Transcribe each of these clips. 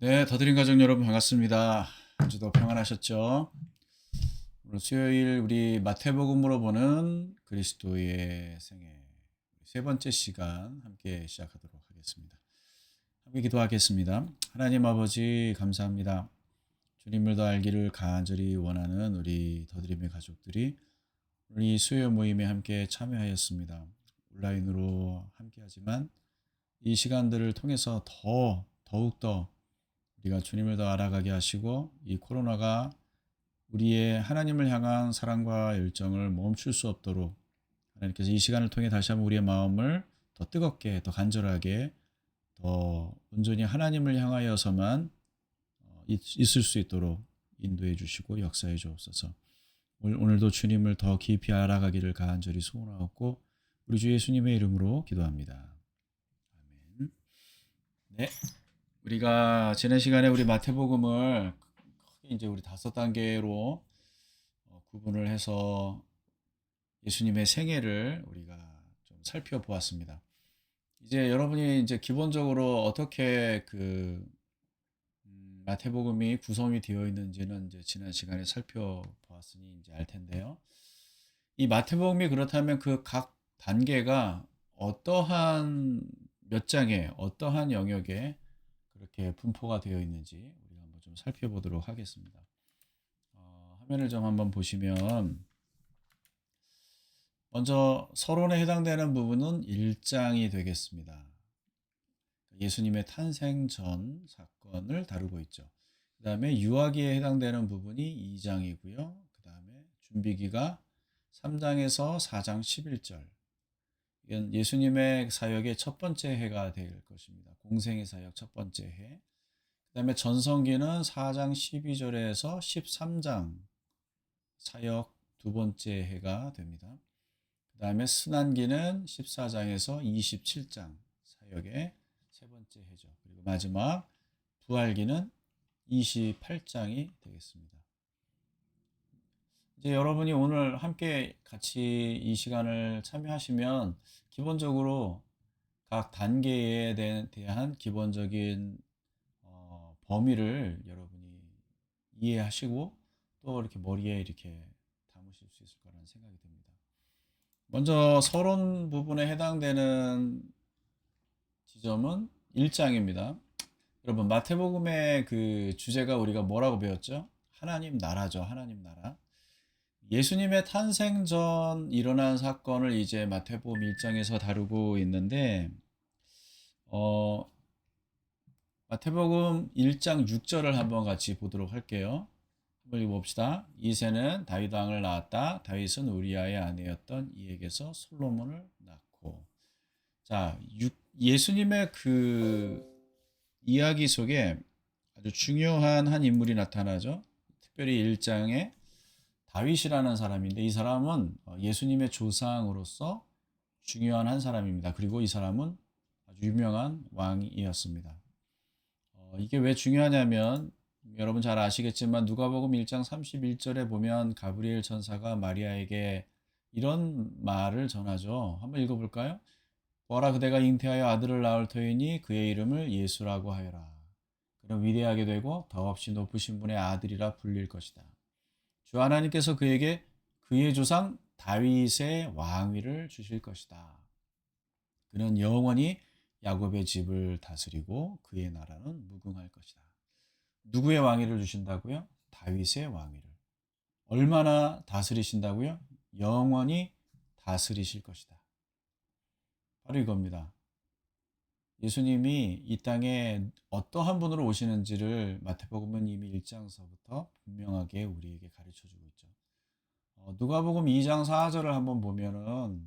네, 더드림 가족 여러분 반갑습니다. 한 주도 평안하셨죠? 오늘 수요일 우리 마태복음으로 보는 그리스도의 생애 세 번째 시간 함께 시작하도록 하겠습니다. 함께 기도하겠습니다. 하나님 아버지 감사합니다. 주님을 더 알기를 간절히 원하는 우리 더드림의 가족들이 오늘 이 수요 모임에 함께 참여하였습니다. 온라인으로 함께하지만 이 시간들을 통해서 더욱더 우리가 주님을 더 알아가게 하시고 이 코로나가 우리의 하나님을 향한 사랑과 열정을 멈출 수 없도록 하나님께서 이 시간을 통해 다시 한번 우리의 마음을 더 뜨겁게 더 간절하게 더 온전히 하나님을 향하여서만 있을 수 있도록 인도해 주시고 역사해 주옵소서. 오늘도 주님을 더 깊이 알아가기를 간절히 소원하고 우리 주 예수님의 이름으로 기도합니다. 아멘. 네. 우리가 지난 시간에 우리 마태복음을 크게 이제 우리 5단계로 구분을 해서 예수님의 생애를 우리가 좀 살펴보았습니다. 이제 여러분이 이제 기본적으로 어떻게 마태복음이 구성이 되어 있는지는 이제 지난 시간에 살펴보았으니 이제 알 텐데요. 이 마태복음이 그렇다면 그 각 단계가 어떠한 몇 장에 어떠한 영역에 그렇게 분포가 되어 있는지 우리가 한번 좀 살펴보도록 하겠습니다. 화면을 좀 한번 보시면 먼저 서론에 해당되는 부분은 1장이 되겠습니다. 예수님의 탄생 전 사건을 다루고 있죠. 그 다음에 유아기에 해당되는 부분이 2장이고요. 그 다음에 준비기가 3장에서 4장 11절. 이건 예수님의 사역의 첫 번째 해가 될 것입니다. 공생의 사역 첫 번째 해. 그 다음에 전성기는 4장 12절에서 13장 사역 두 번째 해가 됩니다. 그 다음에 순환기는 14장에서 27장 사역의 세 번째 해죠. 그리고 마지막 부활기는 28장이 되겠습니다. 이제 여러분이 오늘 함께 같이 이 시간을 참여하시면 기본적으로 각 단계에 대한 기본적인 범위를 여러분이 이해하시고 또 이렇게 머리에 이렇게 담으실 수 있을 거라는 생각이 듭니다. 먼저 서론 부분에 해당되는 지점은 1장입니다. 여러분 마태복음의 그 주제가 우리가 뭐라고 배웠죠? 하나님 나라죠. 하나님 나라. 예수님의 탄생 전 일어난 사건을 이제 마태복음 1장에서 다루고 있는데 마태복음 1장 6절을 한번 같이 보도록 할게요. 한번 읽어봅시다. 이새는 다윗 왕을 낳았다. 다윗은 우리아의 아내였던 이에게서 솔로몬을 낳고. 자, 예수님의 그 이야기 속에 아주 중요한 한 인물이 나타나죠. 특별히 1장에 다윗이라는 사람인데 이 사람은 예수님의 조상으로서 중요한 한 사람입니다. 그리고 이 사람은 아주 유명한 왕이었습니다. 이게 왜 중요하냐면 여러분 잘 아시겠지만 누가복음 1장 31절에 보면 가브리엘 천사가 마리아에게 이런 말을 전하죠. 한번 읽어볼까요? 보아라 그대가 잉태하여 아들을 낳을 터이니 그의 이름을 예수라고 하여라. 그럼 위대하게 되고 더없이 높으신 분의 아들이라 불릴 것이다. 주 하나님께서 그에게 그의 조상 다윗의 왕위를 주실 것이다. 그는 영원히 야곱의 집을 다스리고 그의 나라는 무궁할 것이다. 누구의 왕위를 주신다고요? 다윗의 왕위를. 얼마나 다스리신다고요? 영원히 다스리실 것이다. 바로 이겁니다. 예수님이 이 땅에 어떠한 분으로 오시는지를 마태복음은 이미 1장서부터 분명하게 우리에게 가르쳐주고 있죠. 누가복음 2장 4절을 한번 보면은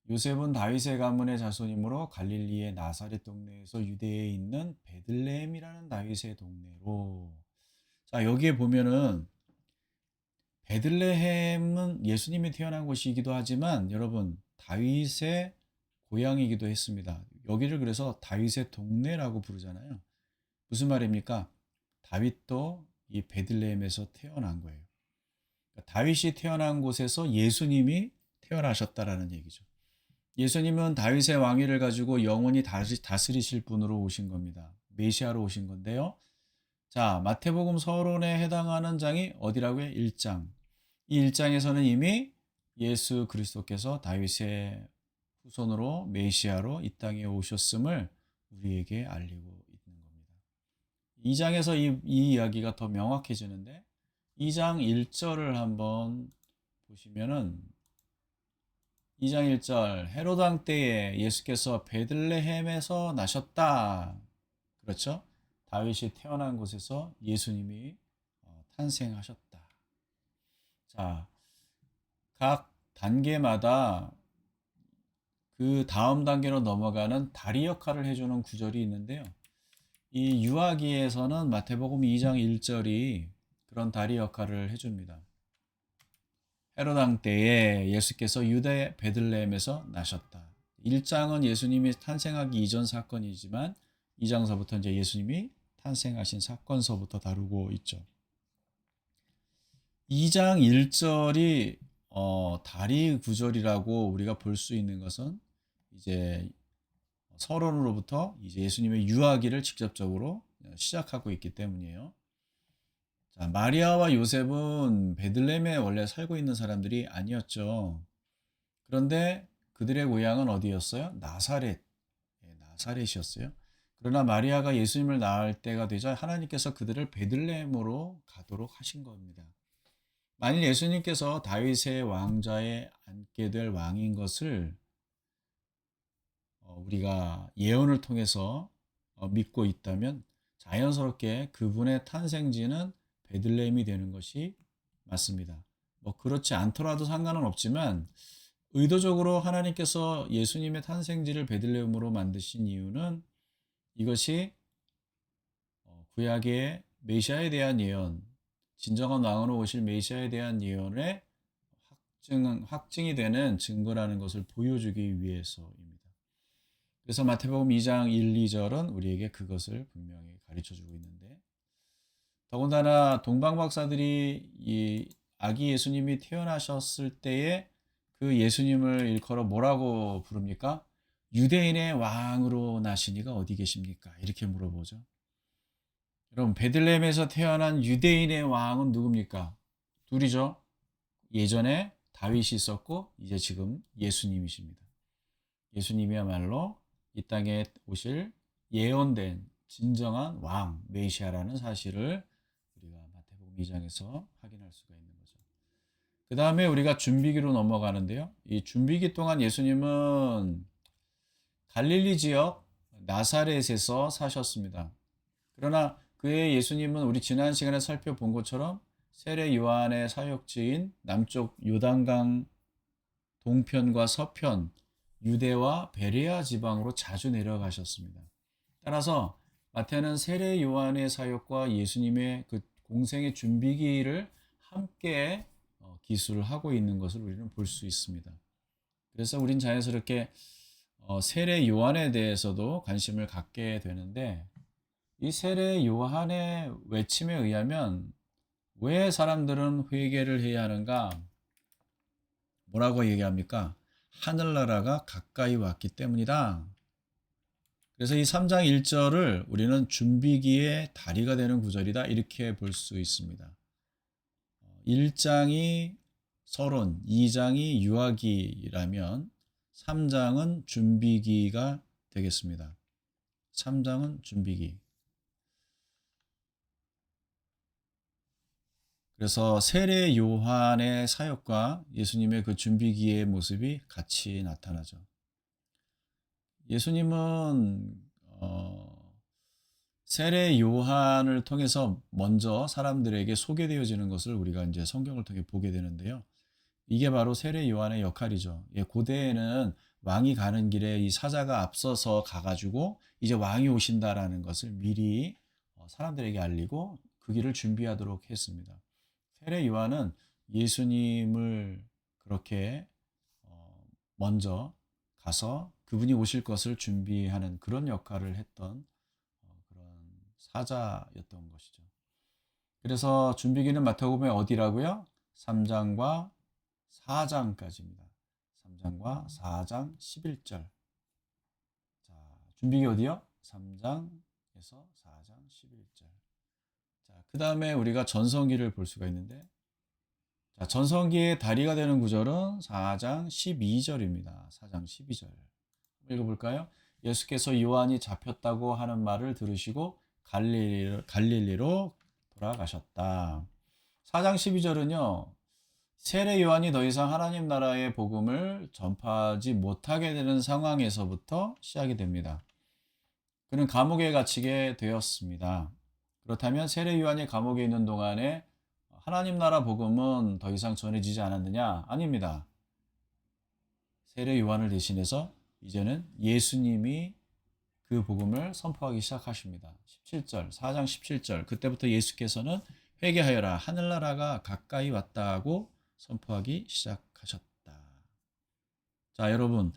요셉은 다윗의 가문의 자손이므로 갈릴리의 나사렛 동네에서 유대에 있는 베들레헴이라는 다윗의 동네로. 자, 여기에 보면은 베들레헴은 예수님이 태어난 곳이기도 하지만 여러분 다윗의 고향이기도 했습니다. 여기를 그래서 다윗의 동네라고 부르잖아요. 무슨 말입니까? 다윗도 이 베들레헴에서 태어난 거예요. 그러니까 다윗이 태어난 곳에서 예수님이 태어나셨다라는 얘기죠. 예수님은 다윗의 왕위를 가지고 영원히 다스리실 분으로 오신 겁니다. 메시아로 오신 건데요. 자, 마태복음 서론에 해당하는 장이 어디라고요? 1장. 이 1장에서는 이미 예수 그리스도께서 다윗의 후손으로 메시아로 이 땅에 오셨음을 우리에게 알리고 있는 겁니다. 2장에서 이 이야기가 더 명확해지는데 2장 1절을 한번 보시면은 2장 1절 헤롯 왕 때에 예수께서 베들레헴에서 나셨다. 그렇죠? 다윗이 태어난 곳에서 예수님이 탄생하셨다. 자, 각 단계마다 그 다음 단계로 넘어가는 다리 역할을 해주는 구절이 있는데요. 이 유아기에서는 마태복음 2장 1절이 그런 다리 역할을 해줍니다. 헤롯 왕 때에 예수께서 유대 베들레헴에서 나셨다. 1장은 예수님이 탄생하기 이전 사건이지만 2장서부터 이제 예수님이 탄생하신 사건서부터 다루고 있죠. 2장 1절이 다리 구절이라고 우리가 볼 수 있는 것은 이제 서론으로부터 이제 예수님의 유아기를 직접적으로 시작하고 있기 때문이에요. 자, 마리아와 요셉은 베들레헴에 원래 살고 있는 사람들이 아니었죠. 그런데 그들의 고향은 어디였어요? 나사렛. 나사렛이었어요. 그러나 마리아가 예수님을 낳을 때가 되자 하나님께서 그들을 베들레헴으로 가도록 하신 겁니다. 만일 예수님께서 다윗의 왕좌에 앉게 될 왕인 것을 우리가 예언을 통해서 믿고 있다면 자연스럽게 그분의 탄생지는 베들레헴이 되는 것이 맞습니다. 뭐 그렇지 않더라도 상관은 없지만 의도적으로 하나님께서 예수님의 탄생지를 베들레헴으로 만드신 이유는 이것이 구약의 메시아에 대한 예언, 진정한 왕으로 오실 메시아에 대한 예언의 확증이 되는 증거라는 것을 보여주기 위해서입니다. 그래서 마태복음 2장 1, 2절은 우리에게 그것을 분명히 가르쳐주고 있는데 더군다나 동방 박사들이 이 아기 예수님이 태어나셨을 때에 그 예수님을 일컬어 뭐라고 부릅니까? 유대인의 왕으로 나신 이가 어디 계십니까? 이렇게 물어보죠. 여러분 베들레헴에서 태어난 유대인의 왕은 누굽니까? 둘이죠. 예전에 다윗이 있었고 이제 지금 예수님이십니다. 예수님이야말로 이 땅에 오실 예언된 진정한 왕 메시아라는 사실을 우리가 마태복음 2장에서 확인할 수가 있는 거죠. 그 다음에 우리가 준비기로 넘어가는데요. 이 준비기 동안 예수님은 갈릴리 지역 나사렛에서 사셨습니다. 그러나 그의 예수님은 우리 지난 시간에 살펴본 것처럼 세례 요한의 사역지인 남쪽 요단강 동편과 서편 유대와 베레아 지방으로 자주 내려가셨습니다. 따라서 마태는 세례 요한의 사역과 예수님의 그 공생의 준비기를 함께 기술을 하고 있는 것을 우리는 볼 수 있습니다. 그래서 우린 자연스럽게 세례 요한에 대해서도 관심을 갖게 되는데 이 세례 요한의 외침에 의하면 왜 사람들은 회개를 해야 하는가? 뭐라고 얘기합니까? 하늘나라가 가까이 왔기 때문이다. 그래서 이 3장 1절을 우리는 준비기의 다리가 되는 구절이다. 이렇게 볼 수 있습니다. 1장이 서론, 2장이 유아기라면 3장은 준비기가 되겠습니다. 3장은 준비기. 그래서 세례 요한의 사역과 예수님의 그 준비기의 모습이 같이 나타나죠. 예수님은 세례 요한을 통해서 먼저 사람들에게 소개되어지는 것을 우리가 이제 성경을 통해 보게 되는데요. 이게 바로 세례 요한의 역할이죠. 고대에는 왕이 가는 길에 이 사자가 앞서서 가가지고 이제 왕이 오신다라는 것을 미리 사람들에게 알리고 그 길을 준비하도록 했습니다. 세례 요한은 예수님을 그렇게 먼저 가서 그분이 오실 것을 준비하는 그런 역할을 했던 그런 사자였던 것이죠. 그래서 준비기는 마태복음의 어디라고요? 3장과 4장까지입니다. 3장과 4장 11절. 자, 준비기 어디요? 3장에서 요한에서 4장 11절. 자, 그 다음에 우리가 전성기를 볼 수가 있는데, 자, 전성기의 다리가 되는 구절은 4장 12절입니다. 4장 12절. 읽어볼까요? 예수께서 요한이 잡혔다고 하는 말을 들으시고 갈릴리로 돌아가셨다. 4장 12절은요. 세례 요한이 더 이상 하나님 나라의 복음을 전파하지 못하게 되는 상황에서부터 시작이 됩니다. 그는 감옥에 갇히게 되었습니다. 그렇다면 세례 요한이 감옥에 있는 동안에 하나님 나라 복음은 더 이상 전해지지 않았느냐? 아닙니다. 세례 요한을 대신해서 이제는 예수님이 그 복음을 선포하기 시작하십니다. 17절, 4장 17절. 그때부터 예수께서는 회개하여라, 하늘나라가 가까이 왔다고 선포하기 시작하셨다. 자, 여러분,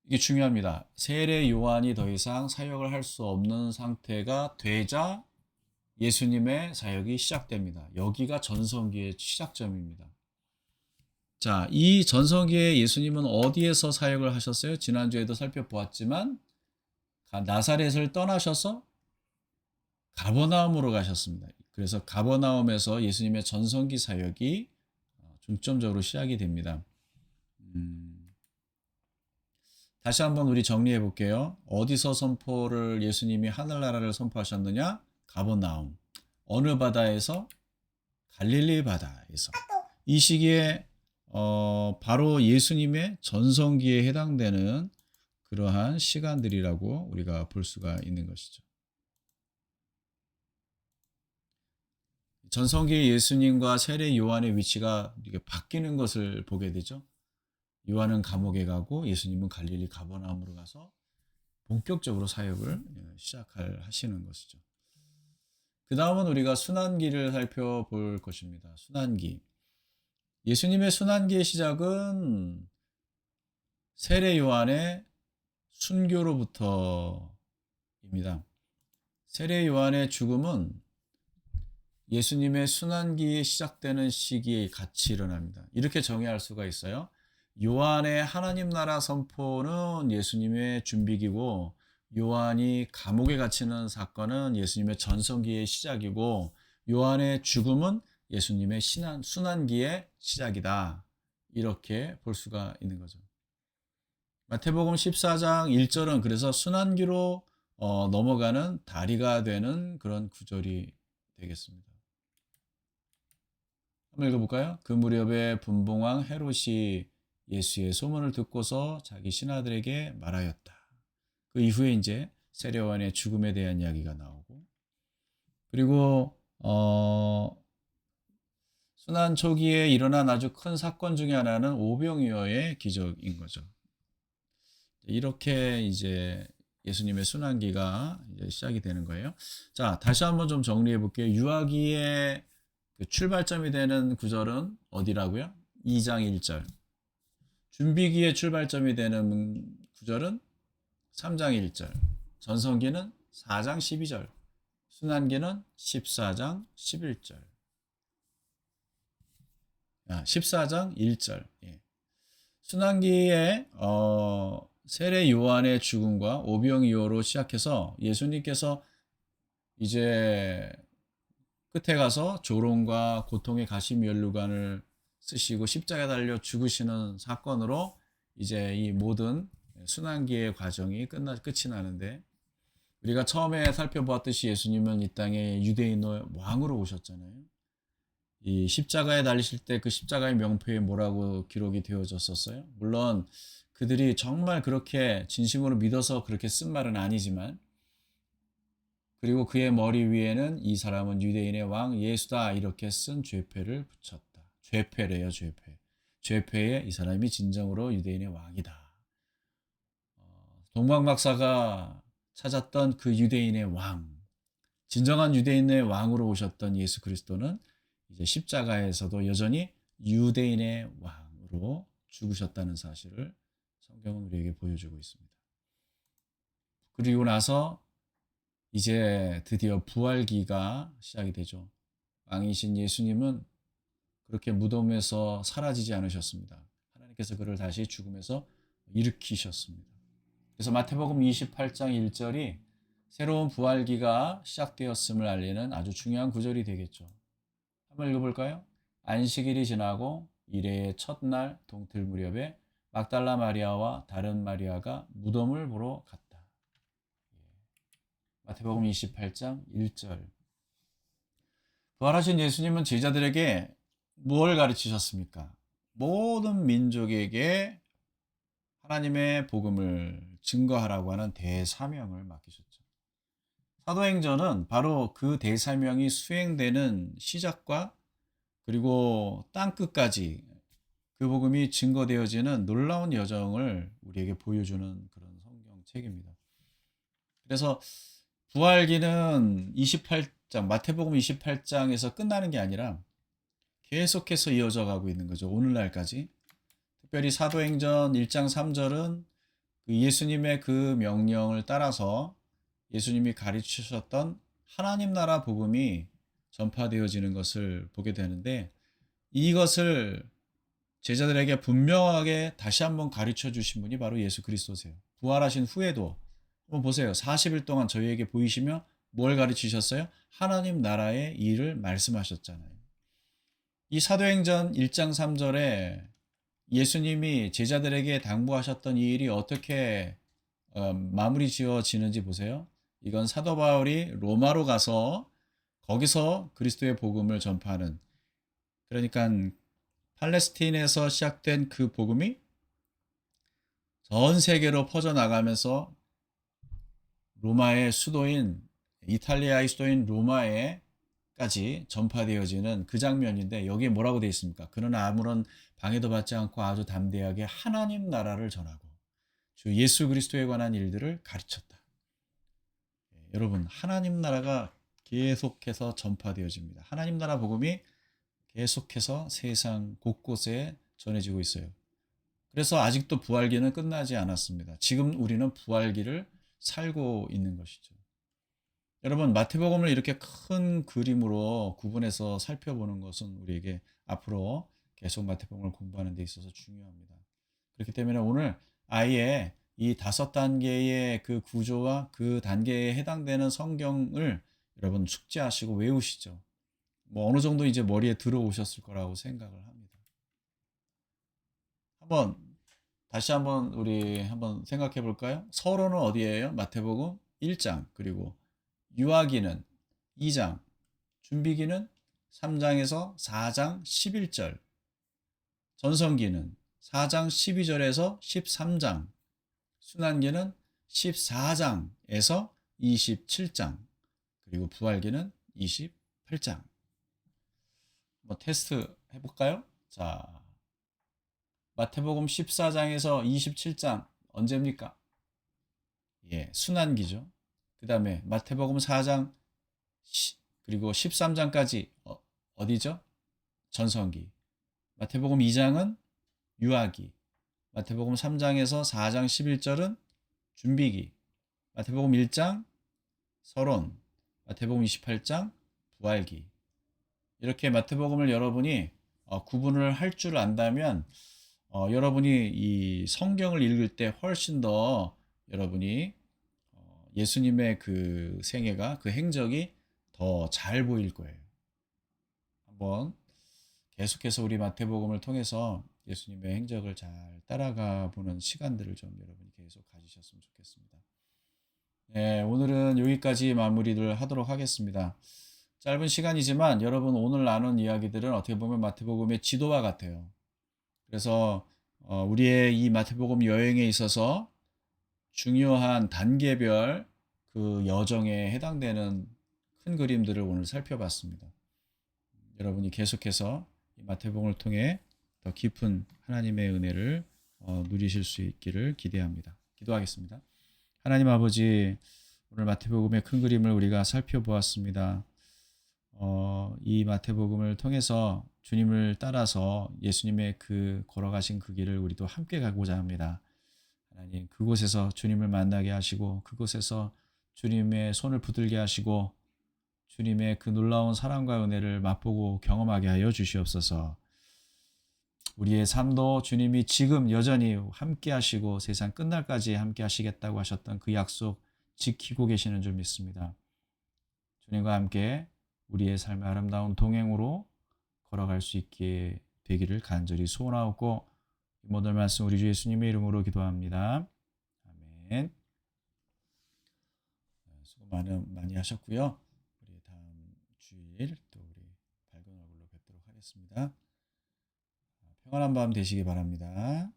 이게 중요합니다. 세례 요한이 더 이상 사역을 할 수 없는 상태가 되자 예수님의 사역이 시작됩니다. 여기가 전성기의 시작점입니다. 자, 이 전성기에 예수님은 어디에서 사역을 하셨어요? 지난주에도 살펴보았지만 나사렛을 떠나셔서 가버나움으로 가셨습니다. 그래서 가버나움에서 예수님의 전성기 사역이 중점적으로 시작이 됩니다. 다시 한번 우리 정리해 볼게요. 어디서 선포를 예수님이 하늘나라를 선포하셨느냐? 가버나움. 어느 바다에서? 갈릴리 바다에서. 이 시기에 바로 예수님의 전성기에 해당되는 그러한 시간들이라고 우리가 볼 수가 있는 것이죠. 전성기의 예수님과 세례 요한의 위치가 이렇게 바뀌는 것을 보게 되죠. 요한은 감옥에 가고 예수님은 갈릴리 가버나움으로 가서 본격적으로 사역을 시작하시는 것이죠. 그 다음은 우리가 순환기를 살펴볼 것입니다. 순환기. 예수님의 순환기의 시작은 세례 요한의 순교로부터입니다. 세례 요한의 죽음은 예수님의 순환기에 시작되는 시기에 같이 일어납니다. 이렇게 정의할 수가 있어요. 요한의 하나님 나라 선포는 예수님의 준비기고, 요한이 감옥에 갇히는 사건은 예수님의 전성기의 시작이고, 요한의 죽음은 예수님의 순환기의 시작이다. 이렇게 볼 수가 있는 거죠. 마태복음 14장 1절은 그래서 순환기로 넘어가는 다리가 되는 그런 구절이 되겠습니다. 한번 읽어볼까요? 그 무렵에 분봉왕 헤롯이 예수의 소문을 듣고서 자기 신하들에게 말하였다. 그 이후에 이제 세례 요한의 죽음에 대한 이야기가 나오고, 그리고 순환 초기에 일어난 아주 큰 사건 중에 하나는 오병이어의 기적인 거죠. 이렇게 이제 예수님의 순환기가 이제 시작이 되는 거예요. 자, 다시 한번 좀 정리해 볼게요. 유아기의 그 출발점이 되는 구절은 어디라고요? 2장 1절. 준비기의 출발점이 되는 구절은 3장 1절. 전성기는 4장 12절. 순환기는 14장 11절. 14장 1절. 예. 순환기에 세례 요한의 죽음과 오병이어로 시작해서 예수님께서 이제 끝에 가서 조롱과 고통의 가시면류관을 쓰시고 십자가에 달려 죽으시는 사건으로 이제 이 모든 순환기의 과정이 끝이 나는데, 우리가 처음에 살펴보았듯이 예수님은 이 땅에 유대인의 왕으로 오셨잖아요. 이 십자가에 달리실 때 그 십자가의 명표에 뭐라고 기록이 되어졌었어요? 물론 그들이 정말 그렇게 진심으로 믿어서 그렇게 쓴 말은 아니지만, 그리고 그의 머리 위에는 이 사람은 유대인의 왕 예수다 이렇게 쓴 죄패를 붙였다. 죄패래요, 죄패. 죄패에 이 사람이 진정으로 유대인의 왕이다. 동방박사가 찾았던 그 유대인의 왕, 진정한 유대인의 왕으로 오셨던 예수 그리스도는 이제 십자가에서도 여전히 유대인의 왕으로 죽으셨다는 사실을 성경은 우리에게 보여주고 있습니다. 그리고 나서 이제 드디어 부활기가 시작이 되죠. 왕이신 예수님은 그렇게 무덤에서 사라지지 않으셨습니다. 하나님께서 그를 다시 죽음에서 일으키셨습니다. 그래서 마태복음 28장 1절이 새로운 부활기가 시작되었음을 알리는 아주 중요한 구절이 되겠죠. 한번 읽어볼까요? 안식일이 지나고 이레의 첫날 동틀 무렵에 막달라 마리아와 다른 마리아가 무덤을 보러 갔다. 마태복음 28장 1절. 부활하신 예수님은 제자들에게 무엇을 가르치셨습니까? 모든 민족에게 하나님의 복음을 증거하라고 하는 대사명을 맡기셨죠. 사도행전은 바로 그 대사명이 수행되는 시작과 그리고 땅끝까지 그 복음이 증거되어지는 놀라운 여정을 우리에게 보여주는 그런 성경책입니다. 그래서 부활기는 28장, 마태복음 28장에서 끝나는 게 아니라 계속해서 이어져 가고 있는 거죠. 오늘날까지. 특별히 사도행전 1장 3절은 그 예수님의 그 명령을 따라서 예수님이 가르치셨던 하나님 나라 복음이 전파되어지는 것을 보게 되는데, 이것을 제자들에게 분명하게 다시 한번 가르쳐 주신 분이 바로 예수 그리스도세요. 부활하신 후에도 한번 보세요. 40일 동안 저희에게 보이시며 뭘 가르치셨어요? 하나님 나라의 일을 말씀하셨잖아요. 이 사도행전 1장 3절에 예수님이 제자들에게 당부하셨던 이 일이 어떻게 마무리 지어지는지 보세요. 이건 사도 바울이 로마로 가서 거기서 그리스도의 복음을 전파하는, 그러니까 팔레스틴에서 시작된 그 복음이 전 세계로 퍼져나가면서 로마의 수도인, 이탈리아의 수도인 로마에까지 전파되어지는 그 장면인데, 여기에 뭐라고 되어 있습니까? 그는 아무런 방해도 받지 않고 아주 담대하게 하나님 나라를 전하고 주 예수 그리스도에 관한 일들을 가르쳤다. 여러분, 하나님 나라가 계속해서 전파되어집니다. 하나님 나라 복음이 계속해서 세상 곳곳에 전해지고 있어요. 그래서 아직도 부활기는 끝나지 않았습니다. 지금 우리는 부활기를 살고 있는 것이죠. 여러분, 마태복음을 이렇게 큰 그림으로 구분해서 살펴보는 것은 우리에게 앞으로 계속 마태복음을 공부하는 데 있어서 중요합니다. 그렇기 때문에 오늘 아예 이 5단계의 그 구조와 그 단계에 해당되는 성경을 여러분 숙지하시고 외우시죠. 뭐 어느 정도 이제 머리에 들어오셨을 거라고 생각을 합니다. 다시 한번 우리 한번 생각해 볼까요? 서론은 어디예요? 마태복음 1장, 그리고 유아기는 2장, 준비기는 3장에서 4장 11절, 전성기는 4장 12절에서 13장, 순환기는 14장에서 27장, 그리고 부활기는 28장. 뭐 테스트 해볼까요? 자, 마태복음 14장에서 27장 언제입니까? 예, 순환기죠. 그 다음에 마태복음 4장 그리고 13장까지 어디죠? 전성기. 마태복음 2장은 유아기. 마태복음 3장에서 4장 11절은 준비기. 마태복음 1장 서론. 마태복음 28장 부활기. 이렇게 마태복음을 여러분이 구분을 할 줄 안다면 여러분이 이 성경을 읽을 때 훨씬 더 여러분이 예수님의 그 생애가, 그 행적이 더 잘 보일 거예요. 한번 계속해서 우리 마태복음을 통해서 예수님의 행적을 잘 따라가 보는 시간들을 좀 여러분이 계속 가지셨으면 좋겠습니다. 네, 오늘은 여기까지 마무리를 하도록 하겠습니다. 짧은 시간이지만 여러분 오늘 나눈 이야기들은 어떻게 보면 마태복음의 지도와 같아요. 그래서 우리의 이 마태복음 여행에 있어서 중요한 단계별 그 여정에 해당되는 큰 그림들을 오늘 살펴봤습니다. 여러분이 계속해서 이 마태복음을 통해 더 깊은 하나님의 은혜를 누리실 수 있기를 기대합니다. 기도하겠습니다. 하나님 아버지, 오늘 마태복음의 큰 그림을 우리가 살펴보았습니다. 이 마태복음을 통해서 주님을 따라서 예수님의 그 걸어가신 그 길을 우리도 함께 가고자 합니다. 하나님, 그곳에서 주님을 만나게 하시고 그곳에서 주님의 손을 붙들게 하시고 주님의 그 놀라운 사랑과 은혜를 맛보고 경험하게 하여 주시옵소서. 우리의 삶도 주님이 지금 여전히 함께 하시고 세상 끝날까지 함께 하시겠다고 하셨던 그 약속 지키고 계시는 줄 믿습니다. 주님과 함께 우리의 삶의 아름다운 동행으로 걸어갈 수 있게 되기를 간절히 소원하고 이 모든 말씀 우리 주 예수님의 이름으로 기도합니다. 아멘. 수고 많이 하셨고요. 우리 다음 주일 또 우리 밝은 얼굴로 뵙도록 하겠습니다. 평안한 밤 되시기 바랍니다.